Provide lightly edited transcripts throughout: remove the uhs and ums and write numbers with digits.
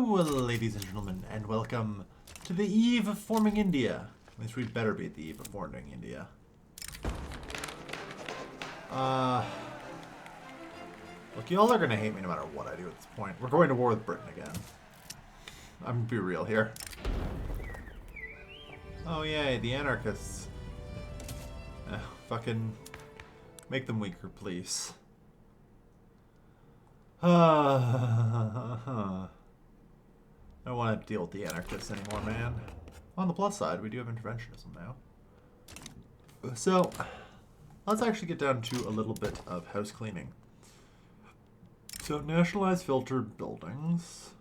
Ladies and gentlemen, and welcome to the eve of forming India. At least we'd better be at the eve of forming India. Look, y'all are gonna hate me no matter what I do at this point. We're going to war with Britain again. I'm gonna be real here. Oh yay, the Anarchists. Fucking make them weaker, please. I don't want to deal with the Anarchists anymore, man. On the plus side, we do have interventionism now. So, let's actually get down to a little bit of house cleaning. So, nationalize filtered buildings.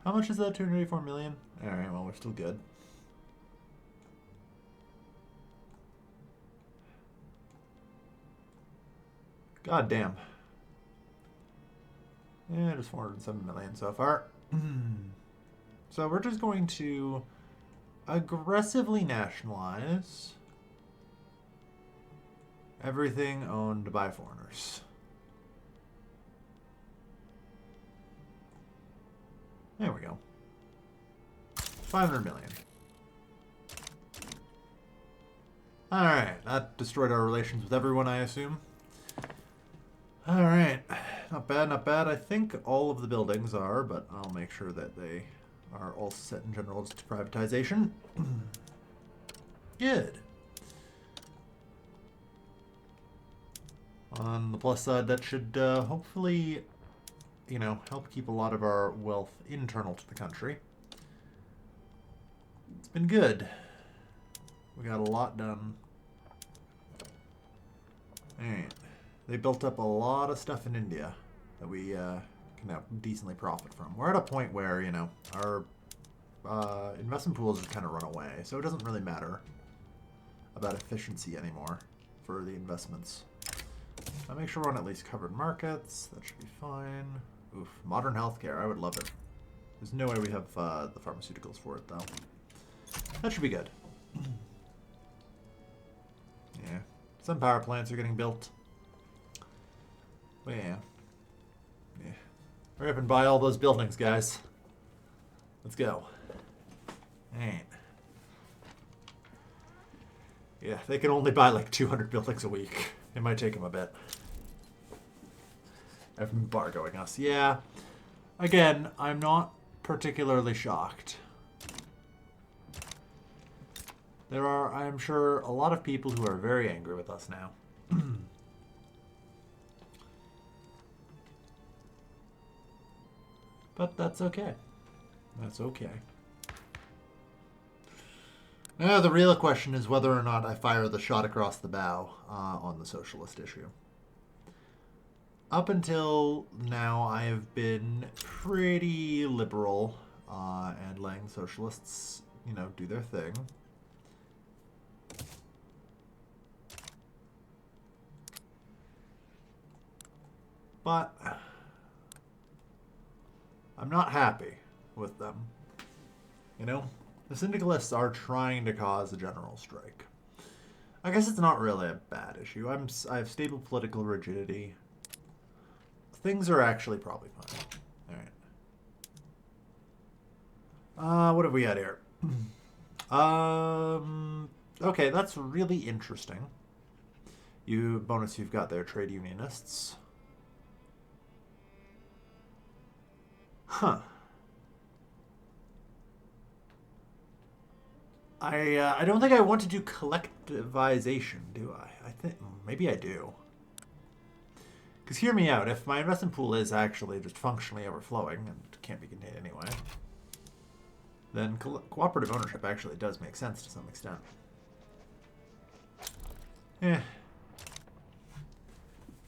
How much is that? 284 million? Alright, well, we're still good. God damn. Yeah, just 407 million so far. So we're just going to aggressively nationalize everything owned by foreigners. There we go. 500 million. Alright, that destroyed our relations with everyone, I assume. Alright, not bad, not bad. I think all of the buildings are, but I'll make sure that they are all set in general to privatization. Good. On the plus side, that should hopefully, you know, help keep a lot of our wealth internal to the country. It's been good. We got a lot done. Alright. They built up a lot of stuff in India that we can now decently profit from. We're at a point where, you know, our investment pools just kind of run away, so it doesn't really matter about efficiency anymore for the investments. I'll make sure we're on at least covered markets. That should be fine. Oof, modern healthcare. I would love it. There's no way we have the pharmaceuticals for it, though. That should be good. Yeah. Some power plants are getting built. Well, yeah. Hurry up and buy all those buildings, guys. Let's go. Alright. Yeah, they can only buy like 200 buildings a week. It might take them a bit. Embargoing us. Yeah. Again, I'm not particularly shocked. There are, I'm sure, a lot of people who are very angry with us now. But that's okay. That's okay. Now the real question is whether or not I fire the shot across the bow on the socialist issue. Up until now, I have been pretty liberal and letting socialists, you know, do their thing. But I'm not happy with them. You know? The syndicalists are trying to cause a general strike. I guess it's not really a bad issue. I have stable political rigidity. Things are actually probably fine. Alright. What have we got here? Okay, that's really interesting. Bonus you've got there, trade unionists. Huh. I don't think I want to do collectivization, do I? I think maybe I do. Because hear me out, if my investment pool is actually just functionally overflowing and can't be contained anyway, then cooperative ownership actually does make sense to some extent.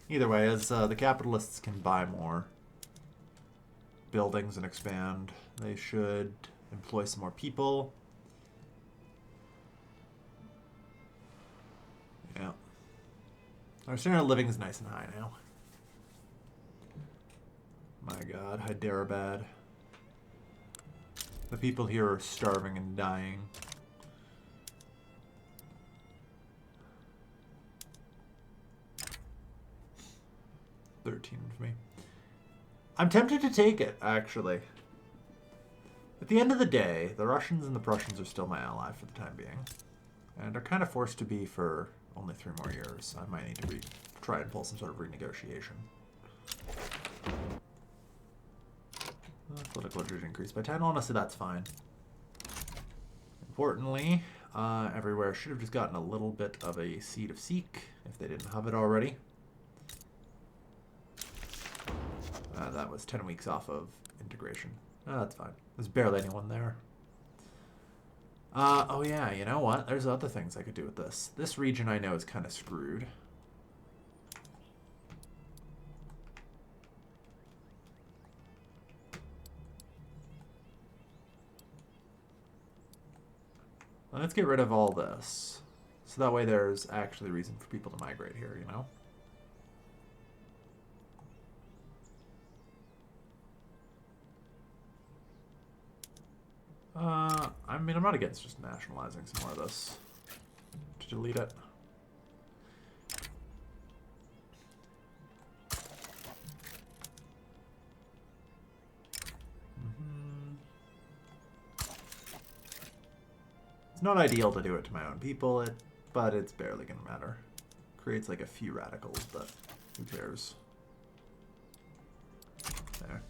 Either way, as the capitalists can buy more buildings and expand, they should employ some more people. Yeah. Our standard of living is nice and high now. My God, Hyderabad. The people here are starving and dying. 13 infantry. I'm tempted to take it, actually. At the end of the day, the Russians and the Prussians are still my ally for the time being. And are kind of forced to be for only 3 more years. I might need to try and pull some sort of renegotiation. Political budget increased by 10. Honestly, that's fine. Importantly, everywhere should have just gotten a little bit of a seat of Sikh, if they didn't have it already. That was 10 weeks off of integration. That's fine. There's barely anyone there. Oh yeah, you know what? There's other things I could do with this. This region I know is kind of screwed. Let's get rid of all this. So that way there's actually reason for people to migrate here, you know? I mean, I'm not against just nationalizing some more of this. To delete it. It's not ideal to do it to my own people, but it's barely going to matter. Creates like a few radicals, but who cares? There.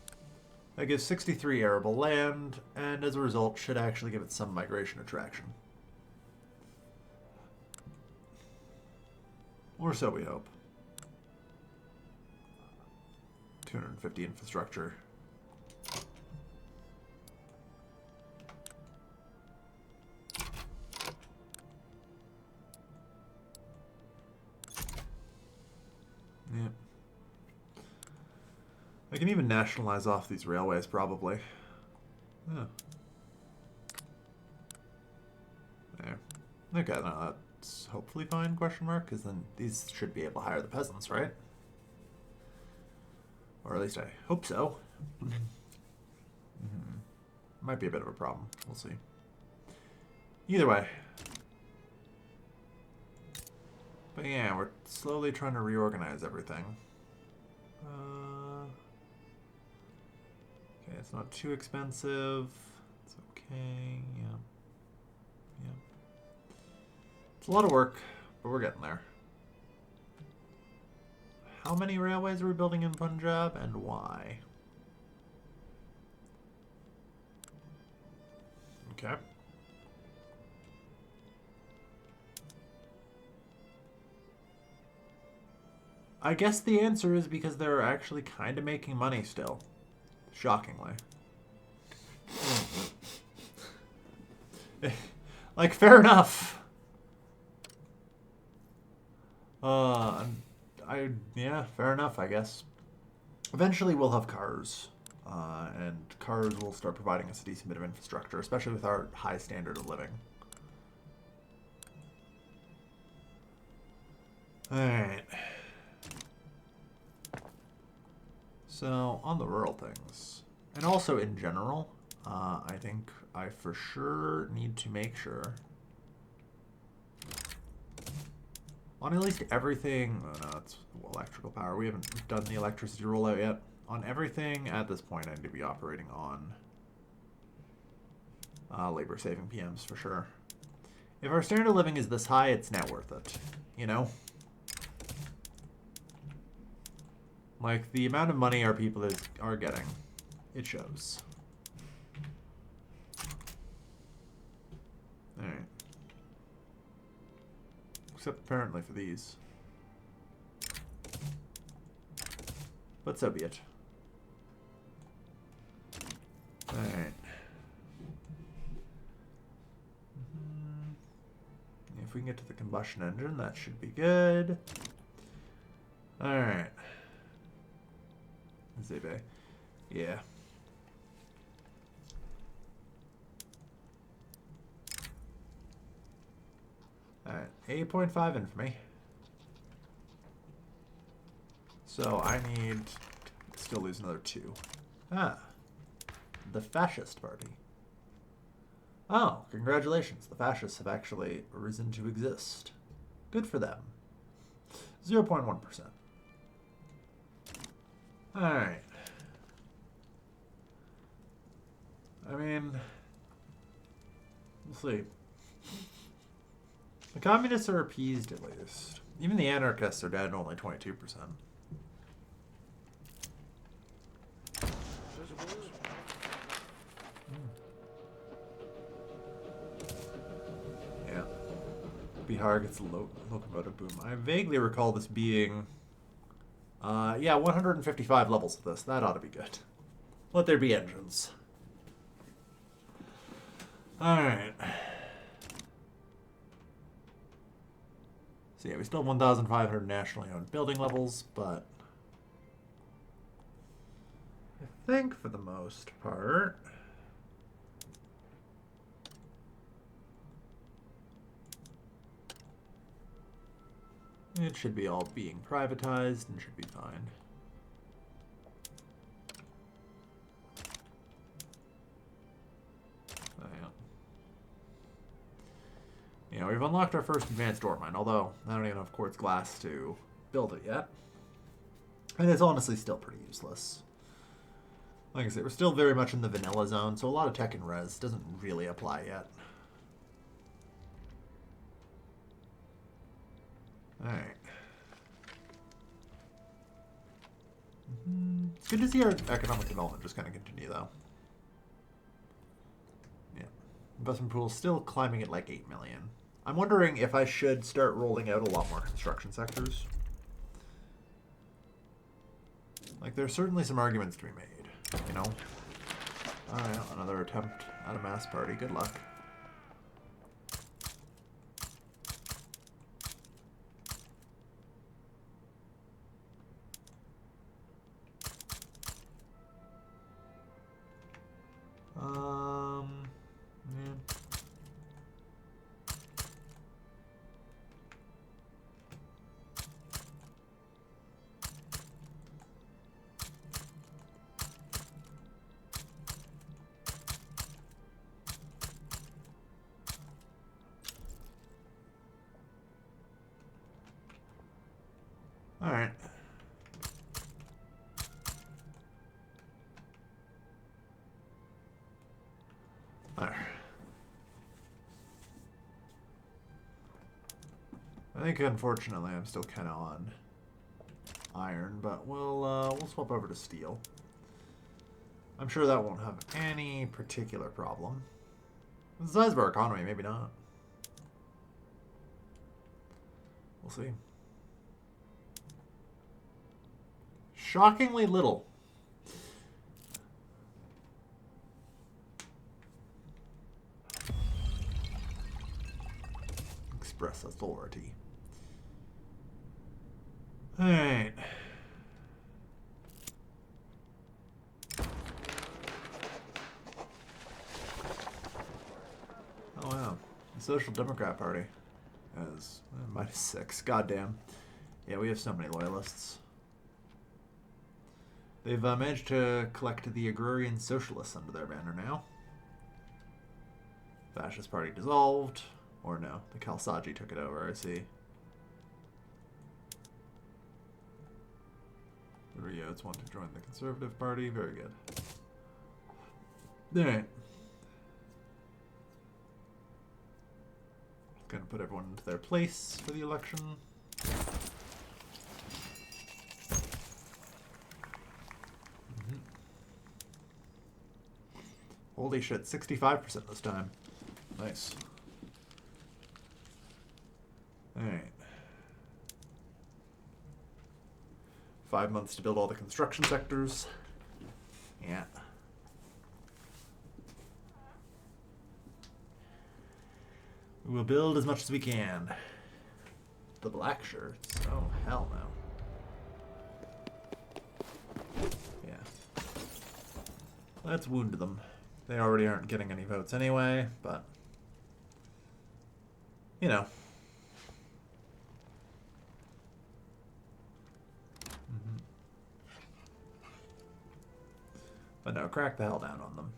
That gives 63 arable land, and as a result, should actually give it some migration attraction. Or so we hope. 250 infrastructure. Yep. I can even nationalize off these railways, probably. Oh. There. Okay, now that's hopefully fine, question mark, because then these should be able to hire the peasants, right? Or at least I hope so. Might be a bit of a problem. We'll see. Either way. But yeah, we're slowly trying to reorganize everything. Okay, it's not too expensive. It's okay. Yeah. Yeah. It's a lot of work, but we're getting there. How many railways are we building in Punjab and why? Okay. I guess the answer is because they're actually kind of making money still. Shockingly. Like, fair enough. Yeah, fair enough, I guess. Eventually we'll have cars. And cars will start providing us a decent bit of infrastructure, especially with our high standard of living. Alright. So, on the rural things, and also in general, I think I for sure need to make sure on at least everything, oh no, it's electrical power, we haven't done the electricity rollout yet. On everything at this point I need to be operating on labor saving PMs for sure. If our standard of living is this high, it's now worth it, you know? Like, the amount of money our people are getting, it shows. Alright. Except apparently for these. But so be it. Alright. If we can get to the combustion engine, that should be good. Alright. Zebe. Yeah. Alright, 8.5 infamy. So I need to still lose another 2. Ah. The fascist party. Oh, congratulations. The fascists have actually risen to exist. Good for them. 0.1%. Alright. I mean, we'll see. The communists are appeased at least. Even the anarchists are down to only 22%. Yeah. Bihar gets a locomotive boom. I vaguely recall this being... yeah, 155 levels of this. That ought to be good. Let there be engines. Alright. So yeah, we still have 1,500 nationally owned building levels, but... I think for the most part... it should be all being privatized and should be fine. So, yeah. Yeah, we've unlocked our first advanced ore mine, although I don't even have quartz glass to build it yet. And it's honestly still pretty useless. Like I said, we're still very much in the vanilla zone, so a lot of Tech&Res doesn't really apply yet. Alright. It's good to see our economic development just kind of continue, though. Yeah. Investment pool still climbing at like 8 million. I'm wondering if I should start rolling out a lot more construction sectors. Like, there's certainly some arguments to be made, you know? Alright, another attempt at a mass party. Good luck. Yeah. All right. There. I think, unfortunately, I'm still kind of on iron, but we'll swap over to steel. I'm sure that won't have any particular problem. The size of our economy, maybe not. We'll see. Shockingly little. Express authority. Alright. Oh wow. The Social Democrat Party has -6. Goddamn. Yeah, we have so many loyalists. They've managed to collect the agrarian socialists under their banner now. Fascist Party dissolved. Or no, the Khalsa Raj took it over, I see. The Riots want to join the Conservative Party. Very good. Alright. Gonna put everyone into their place for the election. Holy shit, 65% this time. Nice. Alright. 5 months to build all the construction sectors. Yeah. We will build as much as we can. The black shirts. Oh, hell no. Yeah. Let's wound them. They already aren't getting any votes anyway, but... you know. But no, crack the hell down on them.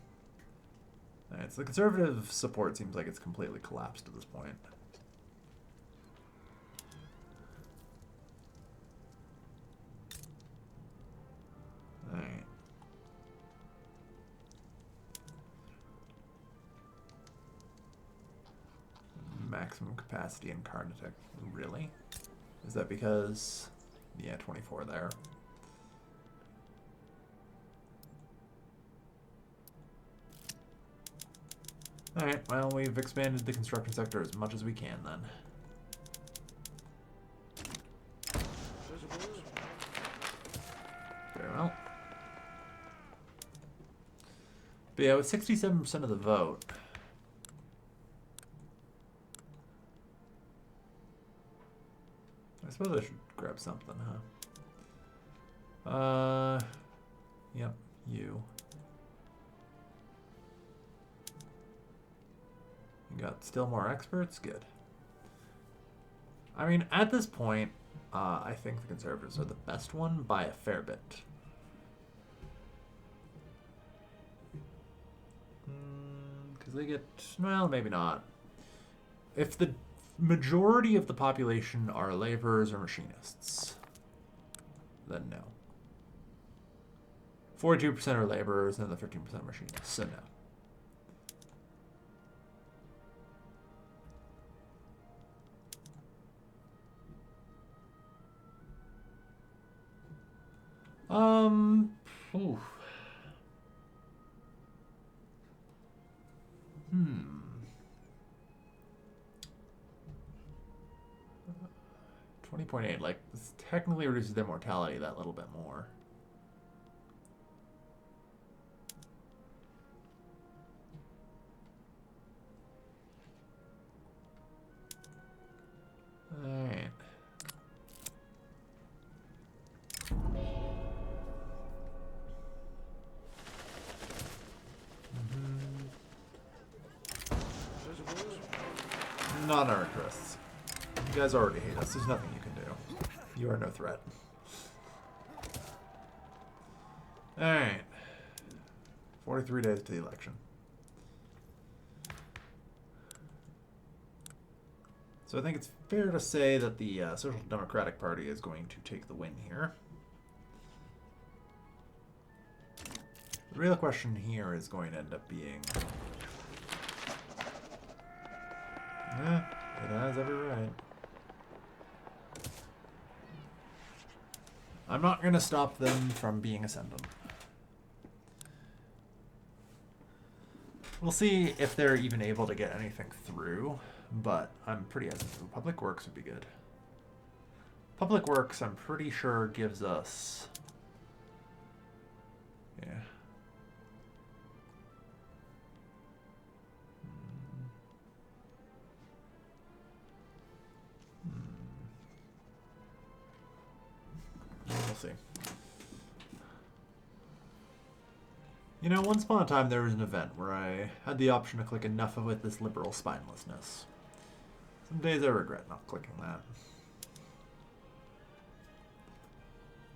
Alright, so the conservative support seems like it's completely collapsed at this point. maximum capacity in Carnatech. Really? Is that because... Yeah, 24 there. Alright, well, we've expanded the construction sector as much as we can, then. Very well. But yeah, with 67% of the vote... I suppose I should grab something, huh? Yep, you. You got still more experts? Good. I mean, at this point, I think the Conservatives are the best one by a fair bit. Because they get... Well, maybe not. If the majority of the population are laborers or machinists, then no. 42% are laborers and the 15% machinists, so no. Oof. 20.8, like, this technically reduces their mortality that little bit more. Alright. Not anarchists. You guys already hate us. There's nothing you can do. You are no threat. Alright. 43 days to the election. So I think it's fair to say that the Social Democratic Party is going to take the win here. The real question here is going to end up being... it has every right. I'm not going to stop them from being ascendant. We'll see if they're even able to get anything through, but I'm pretty hesitant. Public Works would be good. Public Works, I'm pretty sure, gives us... Yeah. We'll see. You know, once upon a time there was an event where I had the option to click enough of it this liberal spinelessness. Some days I regret not clicking that.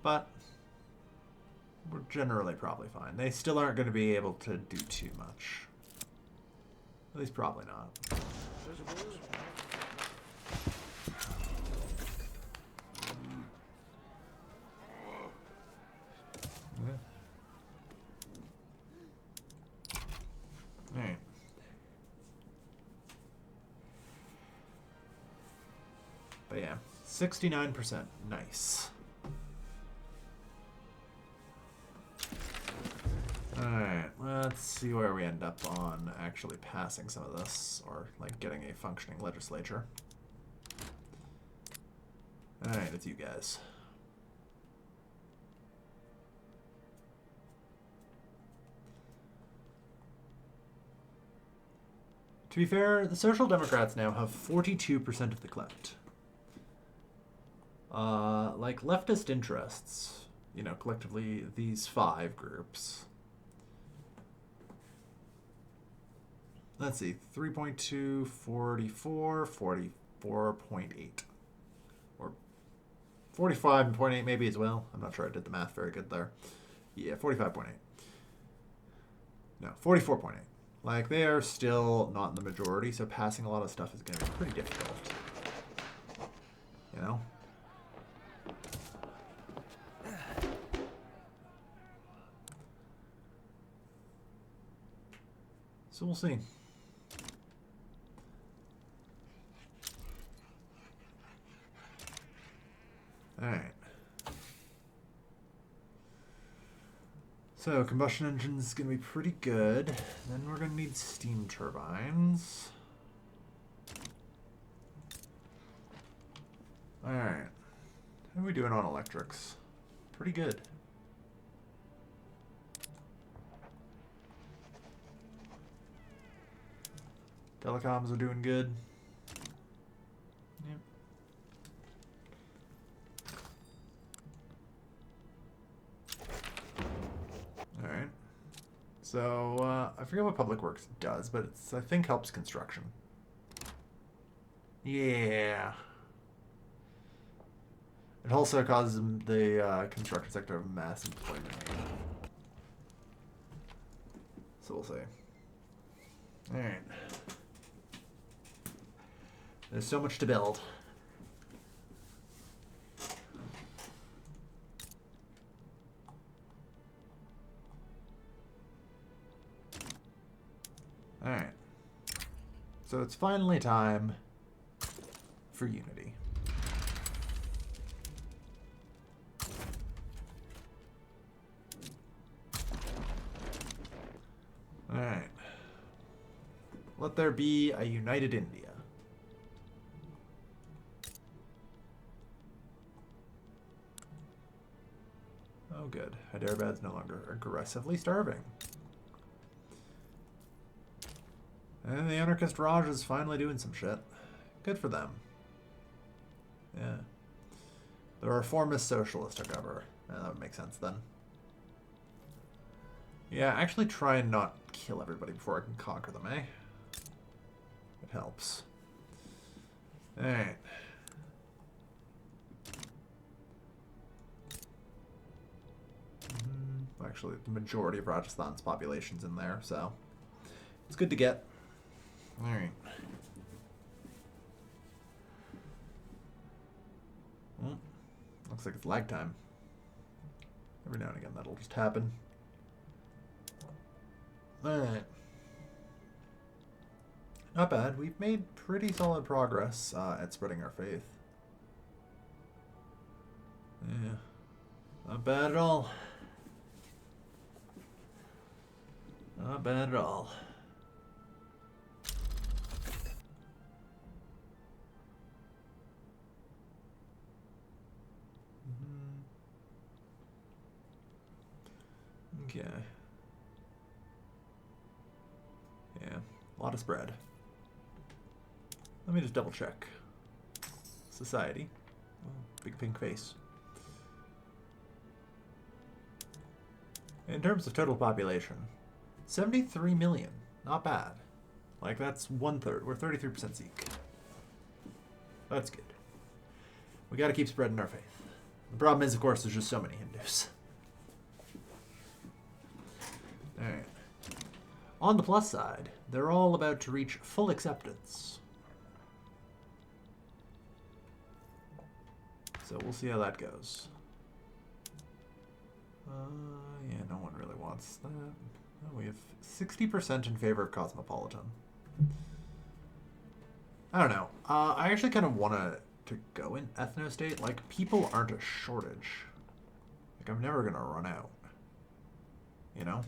But we're generally probably fine. They still aren't going to be able to do too much. At least probably not. Alright. But yeah, 69%. Nice. Alright, let's see where we end up on actually passing some of this, or like getting a functioning legislature. Alright, it's you guys. To be fair, the Social Democrats now have 42% of the clout. Like leftist interests, you know, collectively these 5 groups. Let's see, 3.2, 44, 44.8. Or 45.8 maybe as well. I'm not sure I did the math very good there. Yeah, 45.8. No, 44.8. Like, they are still not in the majority, so passing a lot of stuff is going to be pretty difficult. You know? So we'll see. So combustion engines is going to be pretty good. Then we're going to need steam turbines. Alright. How are we doing on electrics? Pretty good. Telecoms are doing good. Yep. Alright. So, I forget what Public Works does, but it's, I think, helps construction. Yeah. It also causes the construction sector of mass employment. So we'll see. Alright. There's so much to build. Alright. So it's finally time for unity. Alright. Let there be a united India. Oh good. Hyderabad's no longer aggressively starving. And the Anarchist Raj is finally doing some shit. Good for them. Yeah. The reformist Socialist took over. Yeah, that would make sense then. Yeah, actually try and not kill everybody before I can conquer them, eh? It helps. Alright. Actually, the majority of Rajasthan's population's in there, so it's good to get. Alright. Well, looks like it's lag time. Every now and again that'll just happen. Alright. Not bad. We've made pretty solid progress at spreading our faith. Yeah. Not bad at all. Not bad at all. Okay. Yeah, a lot of spread. Let me just double check. Society. Oh, big pink face. In terms of total population, 73 million. Not bad. Like, that's 1/3. We're 33% Sikh. That's good. We gotta keep spreading our faith. The problem is, of course, there's just so many Hindus. Alright. On the plus side, they're all about to reach full acceptance. So we'll see how that goes. Yeah, no one really wants that. Oh, we have 60% in favor of cosmopolitan. I don't know. I actually kind of want to go in ethno-state. Like, people aren't a shortage. Like, I'm never going to run out. You know?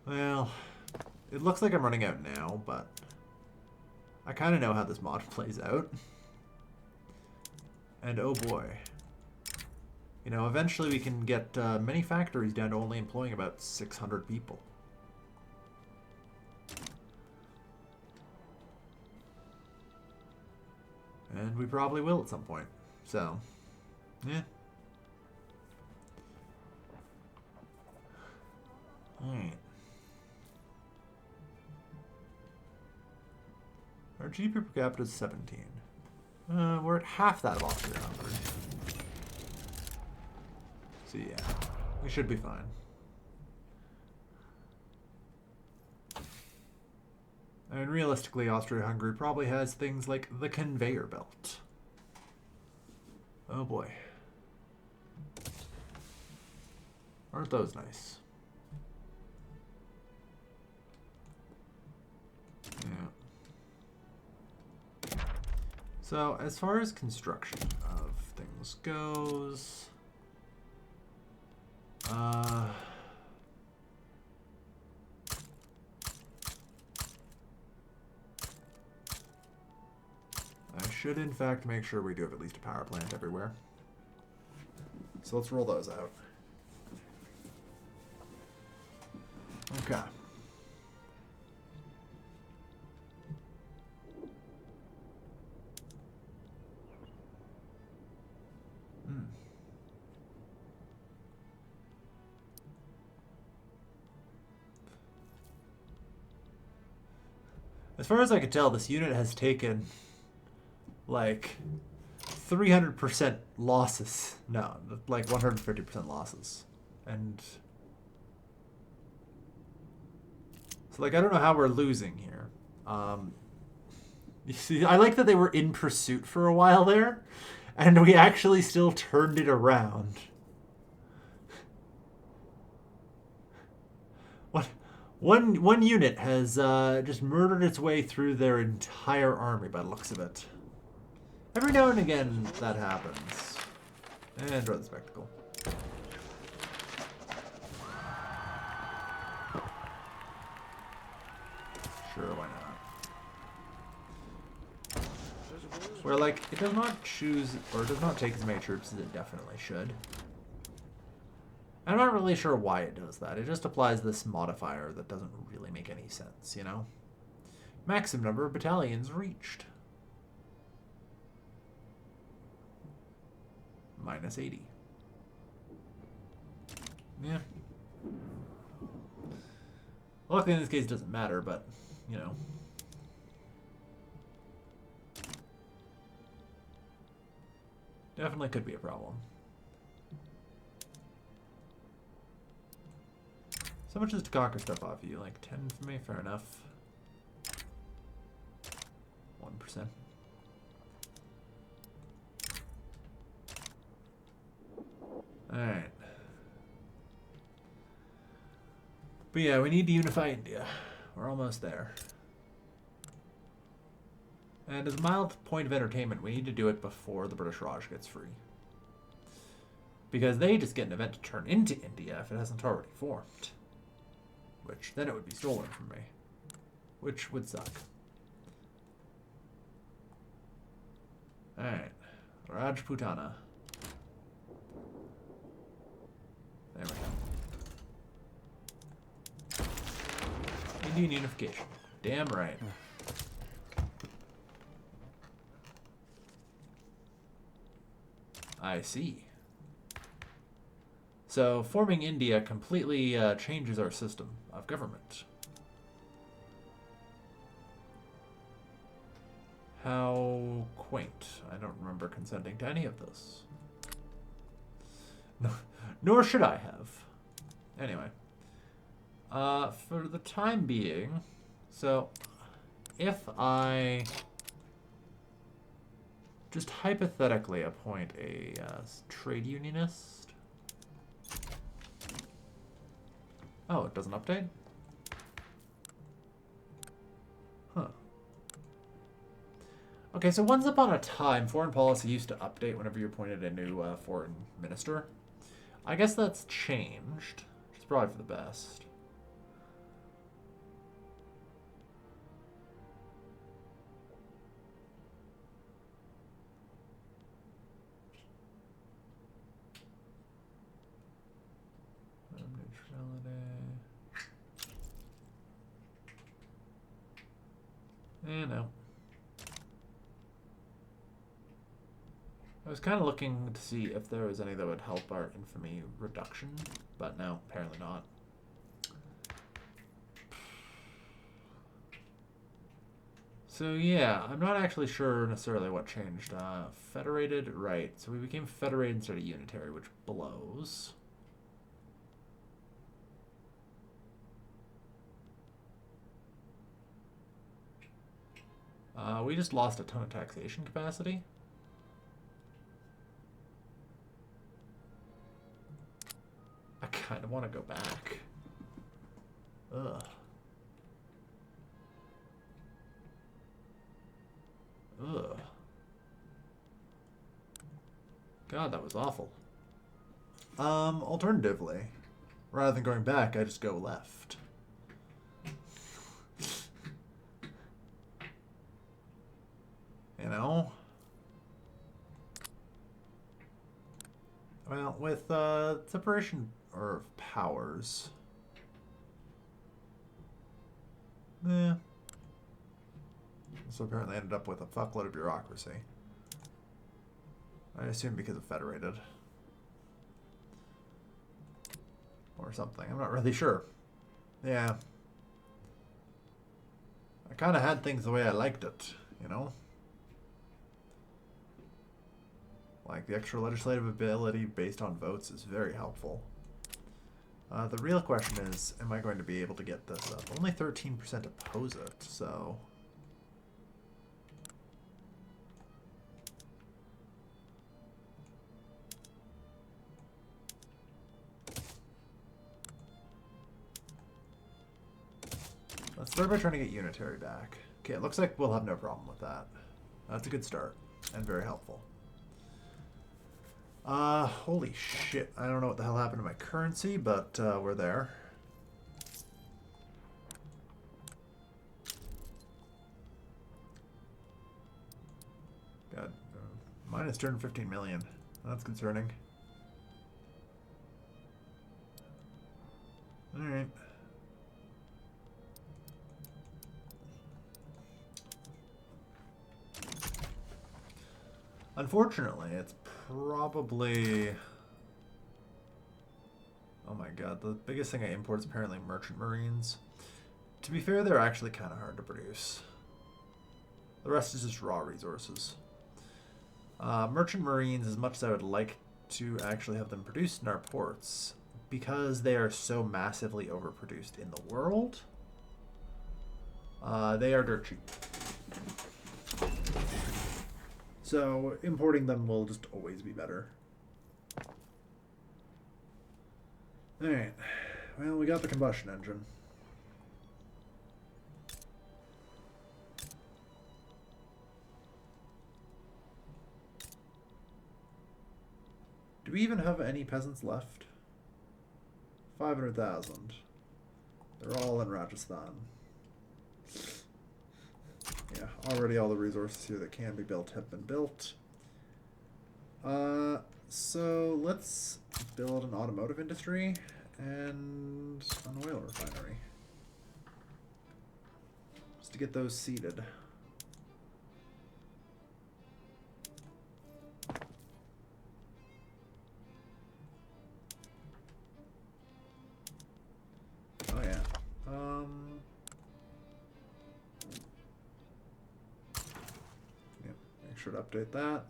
Well, it looks like I'm running out now, but I kind of know how this mod plays out. And oh boy. You know, eventually we can get many factories down to only employing about 600 people. And we probably will at some point. So, yeah. Alright. Our GDP per capita is 17. We're at half that of Austria-Hungary. So yeah, we should be fine. And realistically, Austria-Hungary probably has things like the conveyor belt. Oh boy. Aren't those nice? Yeah. So, as far as construction of things goes, I should, in fact, make sure we do have at least a power plant everywhere. So let's roll those out. Okay. As far as I can tell, this unit has taken like 300% losses. No, like 150% losses. And so, like, I don't know how we're losing here. You see, I like that they were in pursuit for a while there, and we actually still turned it around. What? One unit has just murdered its way through their entire army by the looks of it. Every now and again, that happens. And enjoy the spectacle. Sure, why not? Where, like, it does not choose, or does not take as many troops as it definitely should. I'm not really sure why it does that. It just applies this modifier that doesn't really make any sense, you know? Maximum number of battalions reached. Minus 80. Yeah. Luckily in this case it doesn't matter, but, you know. Definitely could be a problem. So much is to conquer stuff off you? Like 10 for me? Fair enough. 1%. Alright. But yeah, we need to unify India. We're almost there. And as a mild point of entertainment, we need to do it before the British Raj gets free. Because they just get an event to turn into India if it hasn't already formed. Which, then it would be stolen from me. Which would suck. Alright. Rajputana. There we go. Indian unification. Damn right. I see. So, forming India completely changes our system of government. How quaint. I don't remember consenting to any of this. No, nor should I have. Anyway. For the time being, so if I just hypothetically appoint a trade unionist. Oh, it doesn't update? Huh. Okay, so once upon a time, foreign policy used to update whenever you appointed a new foreign minister. I guess that's changed, which is probably for the best. No. I was kind of looking to see if there was any that would help our infamy reduction, but no, apparently not. So yeah, I'm not actually sure necessarily what changed. Federated, right. So we became federated instead of unitary, which blows. We just lost a ton of taxation capacity. I kind of want to go back. Ugh. Ugh. God, that was awful. Alternatively, rather than going back, I just go left. You know? Well, with separation or powers. Yeah. So apparently ended up with a fuckload of bureaucracy. I assume because of federated. Or something. I'm not really sure. Yeah. I kind of had things the way I liked it, you know? Like, the extra legislative ability based on votes is very helpful. The real question is, am I going to be able to get this up? Only 13% oppose it, so... Let's start by trying to get unitary back. Okay, it looks like we'll have no problem with that. That's a good start, and very helpful. Holy shit. I don't know what the hell happened to my currency, but we're there. God, minus 215 million. That's concerning. Alright. Unfortunately, it's probably... Oh my god, the biggest thing I import is apparently merchant marines. To be fair, they're actually kind of hard to produce. The rest is just raw resources. Merchant marines, as much as I would like to actually have them produced in our ports, because they are so massively overproduced in the world, they are dirt cheap. So importing them will just always be better. Alright. Well, we got the combustion engine. Do we even have any peasants left? 500,000. They're all in Rajasthan. Yeah, already all the resources here that can be built have been built. So let's build an automotive industry and an oil refinery. Just to get those seeded. Oh yeah. Yep, make sure to update that.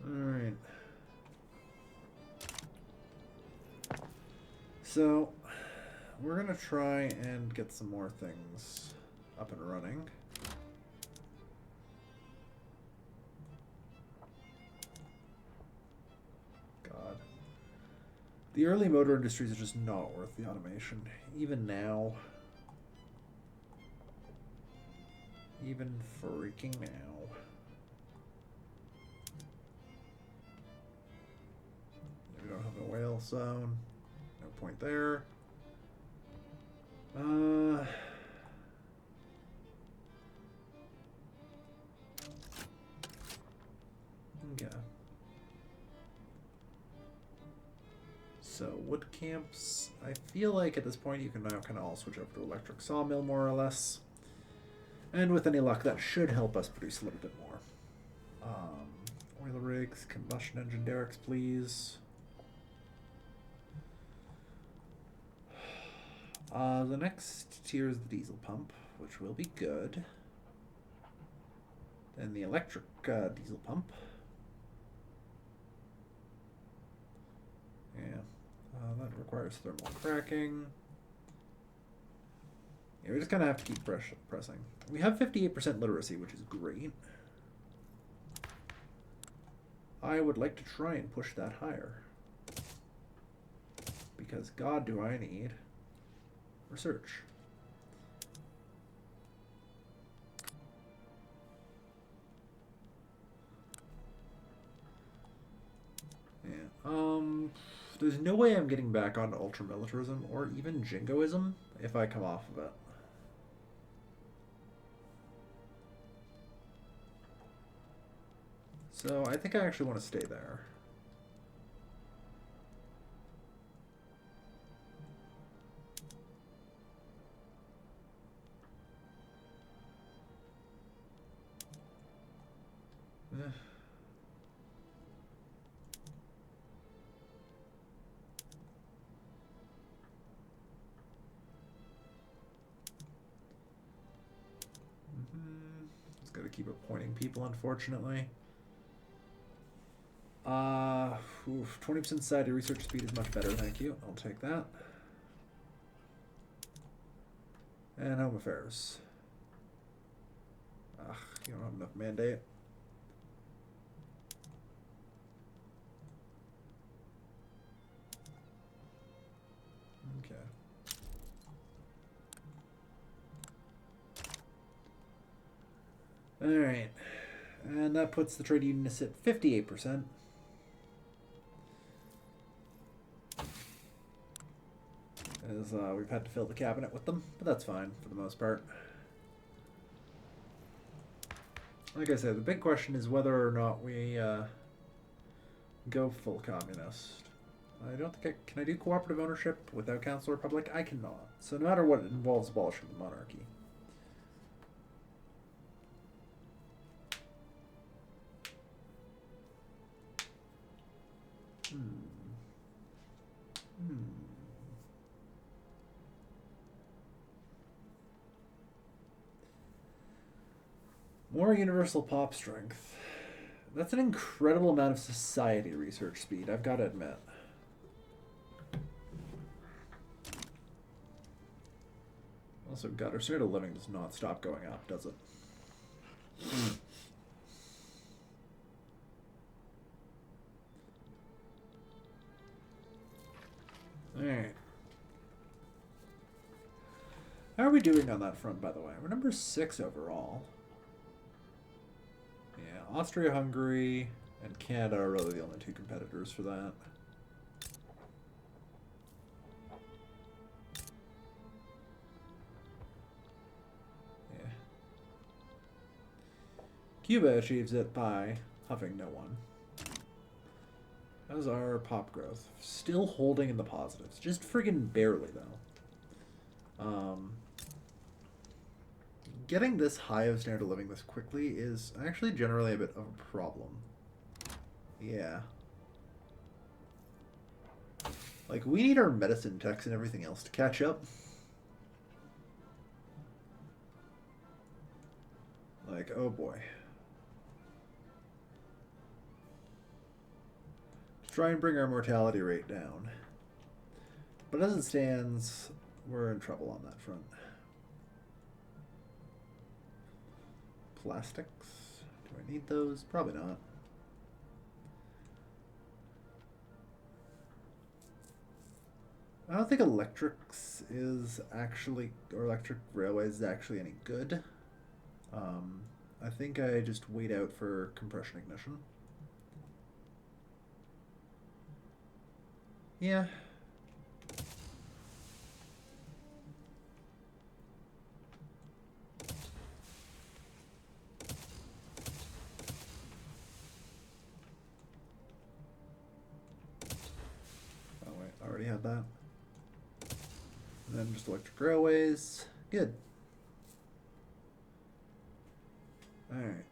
Alright. So, we're going to try and get some more things up and running. God. The early motor industries are just not worth the automation. Even now. Even freaking now. We don't have a whale zone. No point there. Yeah. So wood camps, I feel like at this point you can now kind of all switch over to electric sawmill more or less. And with any luck, that should help us produce a little bit more. Oil rigs, combustion engine derricks, please. The next tier is the diesel pump, which will be good. Then the electric diesel pump. Yeah, that requires thermal cracking. Yeah, we just kind of have to keep pressing. We have 58% literacy, which is great. I would like to try and push that higher. Because God, do I need research. There's no way I'm getting back onto ultramilitarism or even jingoism if I come off of it. So I think I actually want to stay there. Eh. 20% people, unfortunately. 20% society research speed is much better, thank you. I'll take that. And home affairs. Ugh, you don't have enough mandate. Okay. Alright. And that puts the trade unionists at 58%. As we've had to fill the cabinet with them, but that's fine for the most part. Like I said, the big question is whether or not we go full communist. I don't think can I do cooperative ownership without council republic? I cannot. So no matter what, it involves abolishing the monarchy. More universal pop strength. That's an incredible amount of society research speed, I've got to admit. Also, God, our standard of living does not stop going up, does it? Alright. How are we doing on that front, by the way? We're number 6 overall. Yeah, Austria-Hungary and Canada are really the only two competitors for that. Yeah. Cuba achieves it by huffing no one. How's our pop growth? Still holding in the positives. Just friggin' barely, though. Getting this high of standard of living this quickly is actually generally a bit of a problem. Yeah. Like, we need our medicine techs and everything else to catch up. Like, oh boy. To try and bring our mortality rate down. But as it stands, we're in trouble on that front. Plastics? Do I need those? Probably not. I don't think electrics is actually, or electric railways is actually any good. I think I just wait out for compression ignition. Yeah. Oh wait, I already had that. And then just electric railways. Good. Alright.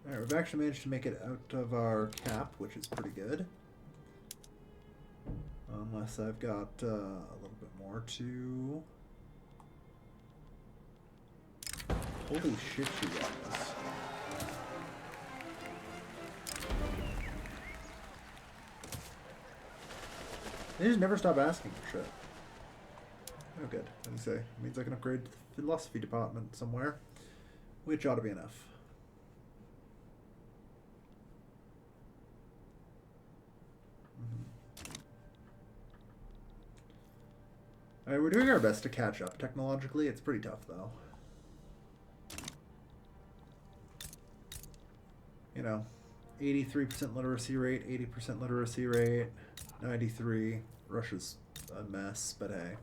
Alright, we've actually managed to make it out of our cap, which is pretty good. Unless I've got a little bit more to... Holy shit, you guys. They just never stop asking for shit. Oh, good. As I say, it means I can upgrade to the philosophy department somewhere, which ought to be enough. Alright, we're doing our best to catch up technologically. It's pretty tough, though. You know, 83% literacy rate, 80% literacy rate. 93. Russia's a mess, but hey.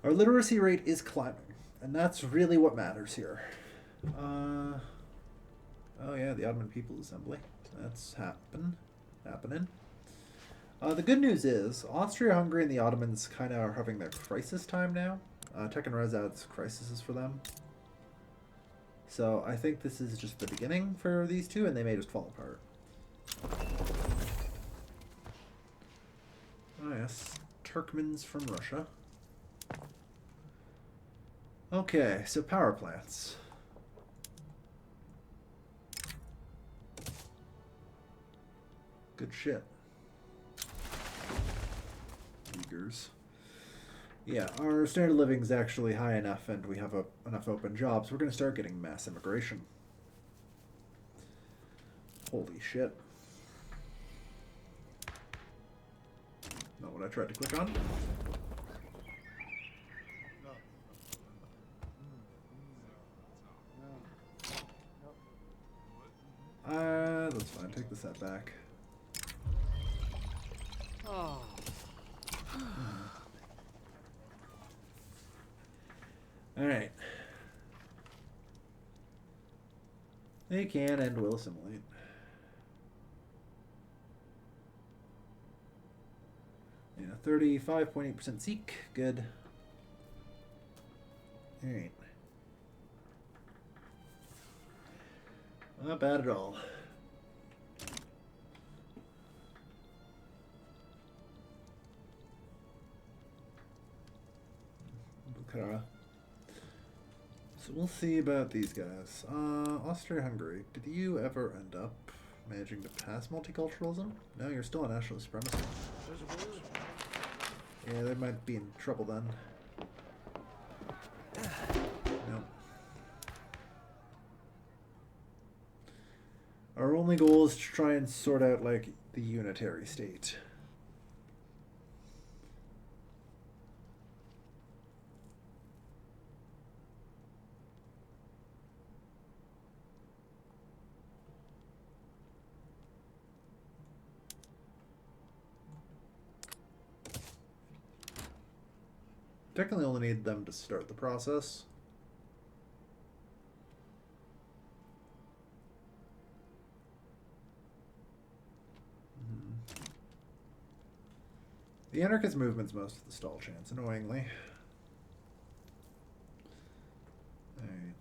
Our literacy rate is climbing, and that's really what matters here. Oh yeah, the Ottoman People's Assembly. That's happening. The good news is Austria-Hungary and the Ottomans kind of are having their crisis time now. Tech&Res adds crises for them. So I think this is just the beginning for these two, and they may just fall apart. Oh yes, Turkmens from Russia. Okay, so power plants. Good shit. Uyghurs. Yeah, our standard of living is actually high enough, and we have enough open jobs. We're going to start getting mass immigration. Holy shit. Not what I tried to click on. That's fine. Take the set back. Oh. All right. They can and will assimilate. Yeah, 35.8% Sikh. Good. All right. Not bad at all. Bukhara. So we'll see about these guys. Austria-Hungary. Did you ever end up managing to pass multiculturalism? No, you're still a nationalist supremacy. Yeah, they might be in trouble then. Nope. Our only goal is to try and sort out, like, the unitary state. Technically only need them to start the process. The anarchist movement's most of the stall chance, annoyingly. Alright.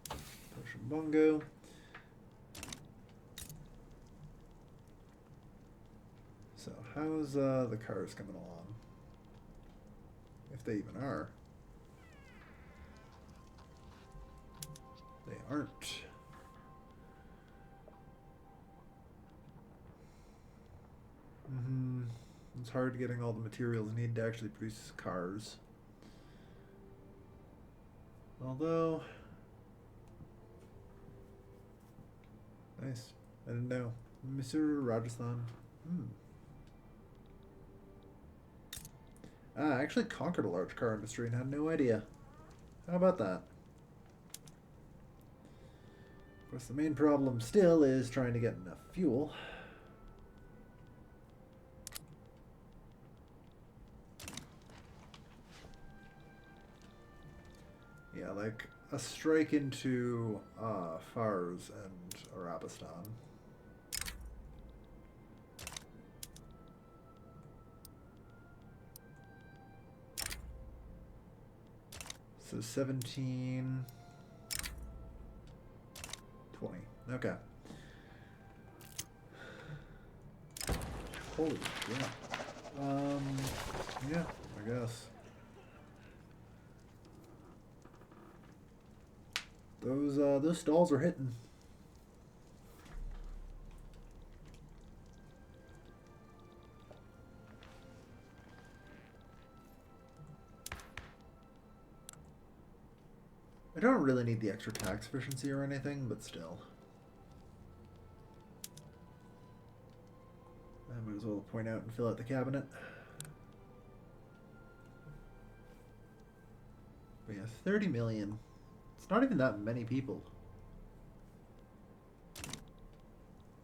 Push Bongo. So, how's the cars coming along? If they even are. They aren't. It's hard getting all the materials needed to actually produce cars. Although... Nice. I didn't know. Mr. Rajasthan. I actually conquered a large car industry and had no idea. How about that? Of course, the main problem still is trying to get enough fuel. Yeah, like a strike into Fars and Arabistan. So 17, 20. Okay. Holy shit. Yeah, I guess. Those stalls are hitting. I don't really need the extra tax efficiency or anything, but still. I might as well point out and fill out the cabinet. But yeah, 30 million. It's not even that many people.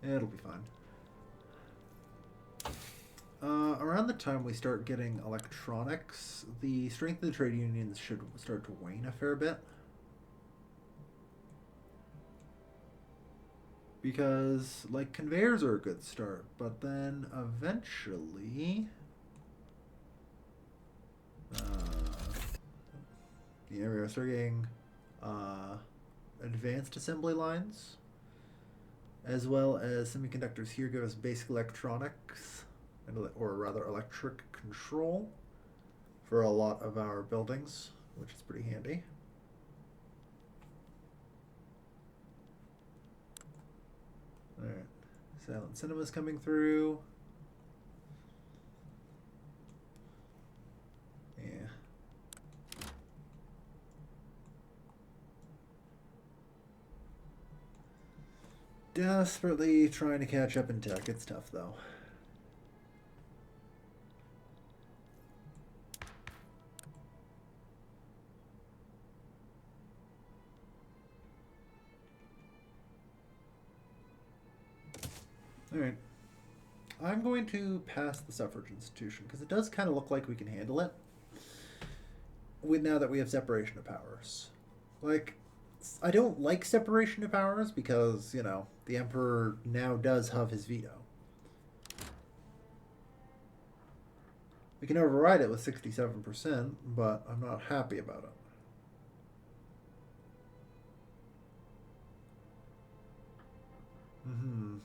It'll be fine. Around the time we start getting electronics, the strength of the trade unions should start to wane a fair bit. Because, like, conveyors are a good start, but then eventually... yeah, we're start getting advanced assembly lines, as well as semiconductors here give us basic electronics, or rather electric control for a lot of our buildings, which is pretty handy. Alright, silent cinema's coming through. Yeah. Desperately trying to catch up in tech. It's tough, though. Alright. I'm going to pass the suffrage institution, because it does kind of look like we can handle it. Now that we have separation of powers. Like, I don't like separation of powers because, you know, the Emperor now does have his veto. We can override it with 67%, but I'm not happy about it. Mm-hmm.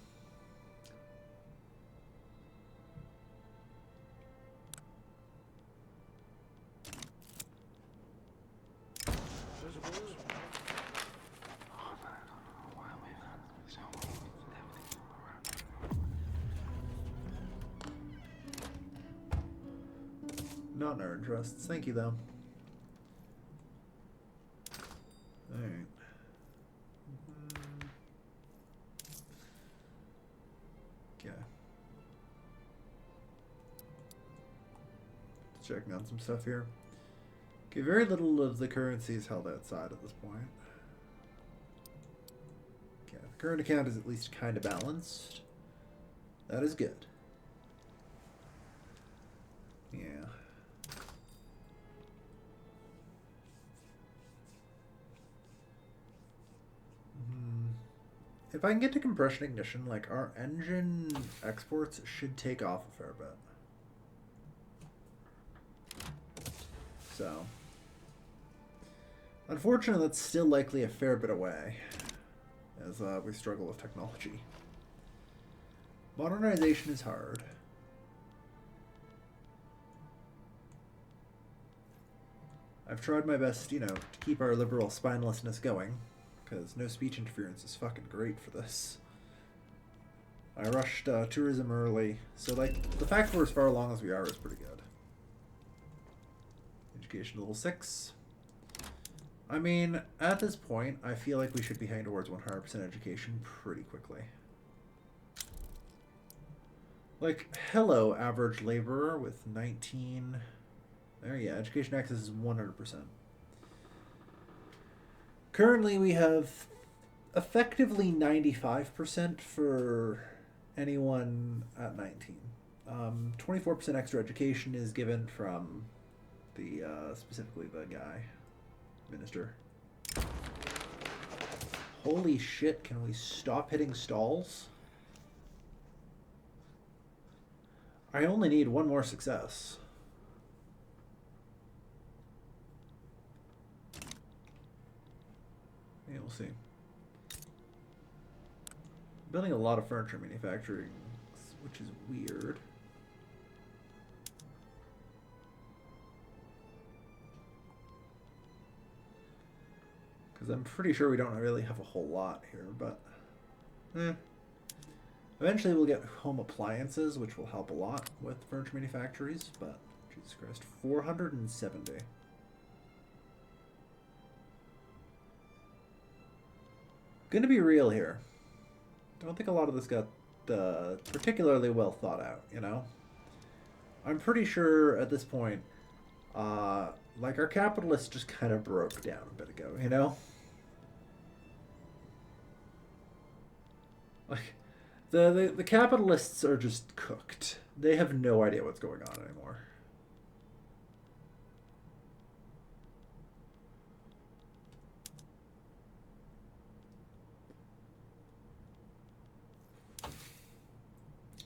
Not in our interests. Thank you, though. Alright. Okay. Checking on some stuff here. Okay, very little of the currency is held outside at this point. Okay, the current account is at least kind of balanced. That is good. Yeah. If I can get to compression ignition, like, our engine exports should take off a fair bit. So, unfortunately, that's still likely a fair bit away, as we struggle with technology. Modernization is hard. I've tried my best, you know, to keep our liberal spinelessness going, because no speech interference is fucking great for this. I rushed tourism early, so, like, the fact we're as far along as we are is pretty good. Education level 6. I mean, at this point, I feel like we should be heading towards 100% education pretty quickly. Like, hello, average laborer with 19... There, yeah, education access is 100%. Currently, we have effectively 95% for anyone at 19. 24% extra education is given from the, specifically the guy, minister. Holy shit, can we stop hitting stalls? I only need one more success. Yeah, we'll see. Building a lot of furniture manufacturing, which is weird. Because I'm pretty sure we don't really have a whole lot here, but... Eventually we'll get home appliances, which will help a lot with furniture manufactories, but... Jesus Christ, 470. Gonna be real here. Don't think a lot of this got particularly well thought out, you know? I'm pretty sure at this point, like, our capitalists just kind of broke down a bit ago, you know? Like, The capitalists are just cooked. They have no idea what's going on anymore.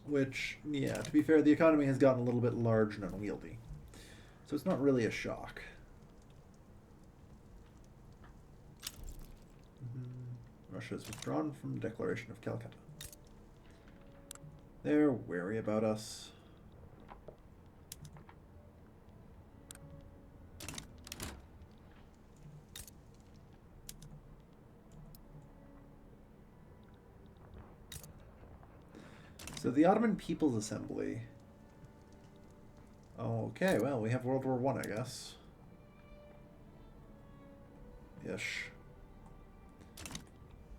Which, yeah, to be fair, the economy has gotten a little bit large and unwieldy. So it's not really a shock. Russia has withdrawn from the Declaration of Calcutta. They're wary about us. So the Ottoman People's Assembly. Okay, well, we have World War I, I guess. Ish.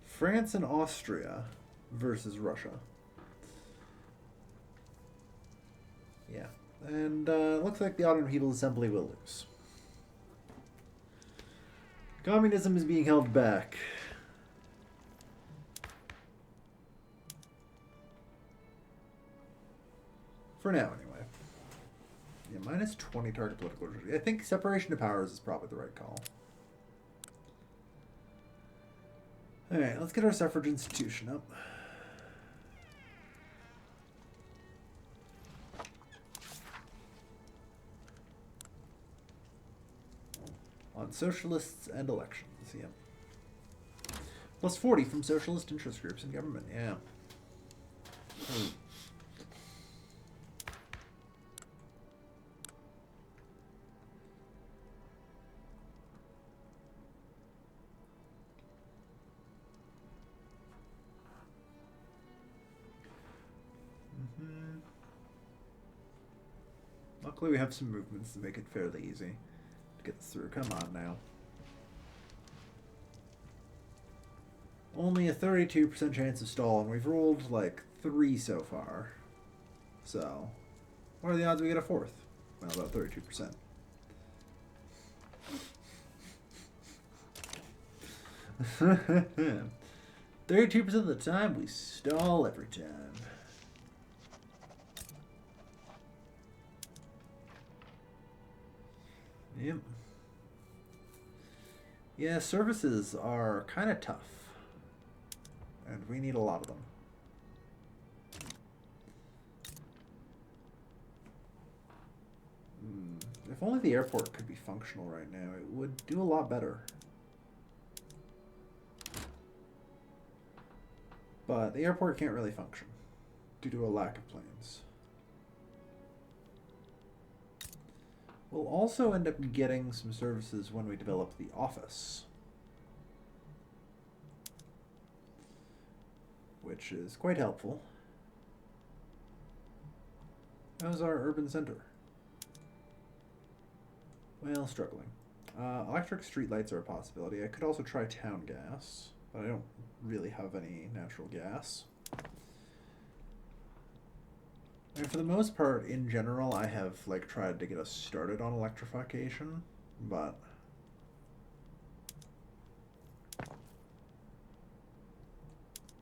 France and Austria versus Russia. Yeah. And looks like the Ottoman People's Assembly will lose. Communism is being held back. For now, anyway. Yeah, minus 20 target political regime. I think separation of powers is probably the right call. Alright, let's get our suffrage institution up. On socialists and elections, yeah. Plus 40 from socialist interest groups in government, yeah. Luckily we have some movements to make it fairly easy to get this through. Come on now. Only a 32% chance of stall, and we've rolled like 3 so far. So, what are the odds we get a 4th? Well, about 32%. %. 32% of the time, we stall every time. Yep. Yeah, services are kind of tough. And we need a lot of them. If only the airport could be functional right now, it would do a lot better. But the airport can't really function due to a lack of planes. We'll also end up getting some services when we develop the office, which is quite helpful. How's our urban center? Well, struggling. Electric streetlights are a possibility. I could also try town gas, but I don't really have any natural gas. And for the most part, in general, I have like tried to get us started on electrification, but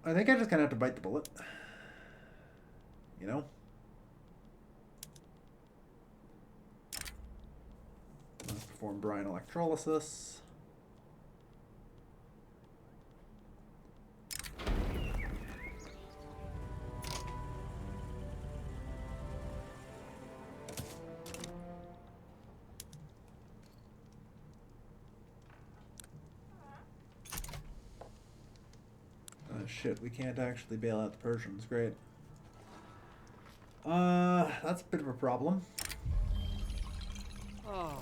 I think I just kind of have to bite the bullet. You know? Let's perform brine electrolysis. Shit, we can't actually bail out the Persians. Great. That's a bit of a problem. Oh.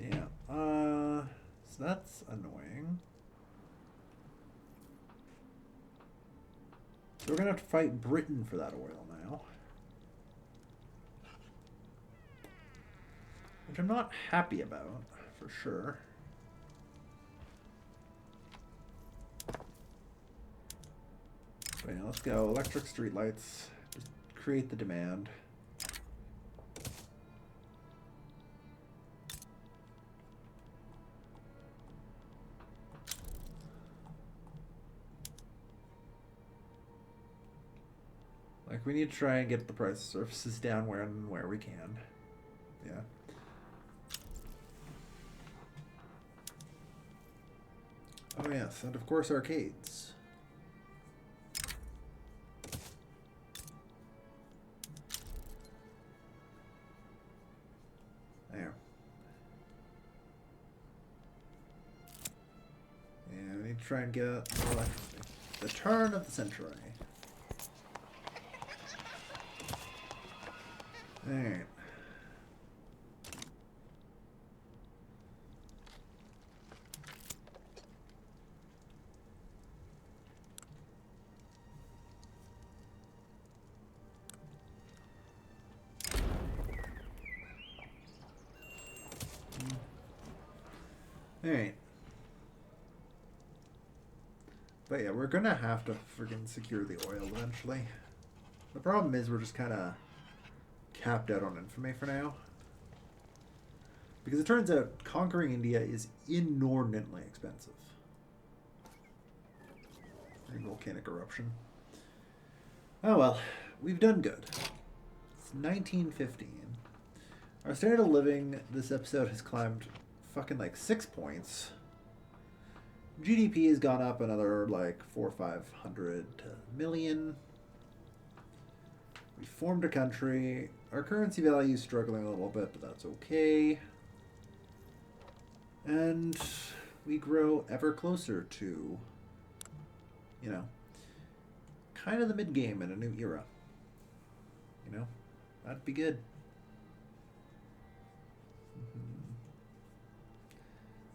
Yeah. So that's annoying. So we're gonna have to fight Britain for that oil now. Which I'm not happy about, for sure. So yeah, let's go. Electric streetlights. Just create the demand. Like, we need to try and get the price of services down where we can. Yeah. Oh, yes. And, of course, arcades. There. Yeah, we need to try and get more electricity. The turn of the century. Alright. Alright. But yeah, we're gonna have to friggin' secure the oil eventually. The problem is we're just kind of capped out on infamy for now. Because it turns out conquering India is inordinately expensive. Volcanic eruption. Oh well, we've done good. It's 1915. Our standard of living this episode has climbed fucking like 6 points. GDP has gone up another like 400 or 500 million. We formed a country. Our currency value is struggling a little bit, but that's okay. And we grow ever closer to, you know, kind of the mid-game in a new era. You know, that'd be good.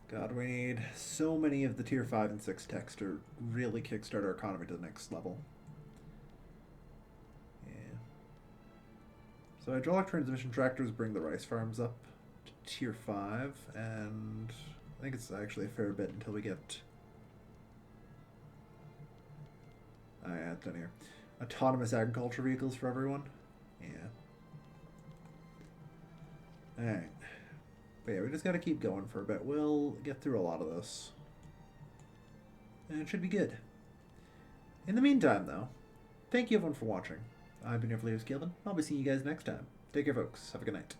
God, we need so many of the tier 5 and 6 techs to really kickstart our economy to the next level. Yeah. So hydraulic transmission tractors bring the rice farms up to tier 5, and I think it's actually a fair bit until we get... Oh yeah, it's down here. Autonomous agriculture vehicles for everyone. Yeah. Alright. But yeah, we just gotta keep going for a bit. We'll get through a lot of this. And it should be good. In the meantime, though, thank you everyone for watching. I've been your Flavors Calvin. I'll be seeing you guys next time. Take care, folks. Have a good night.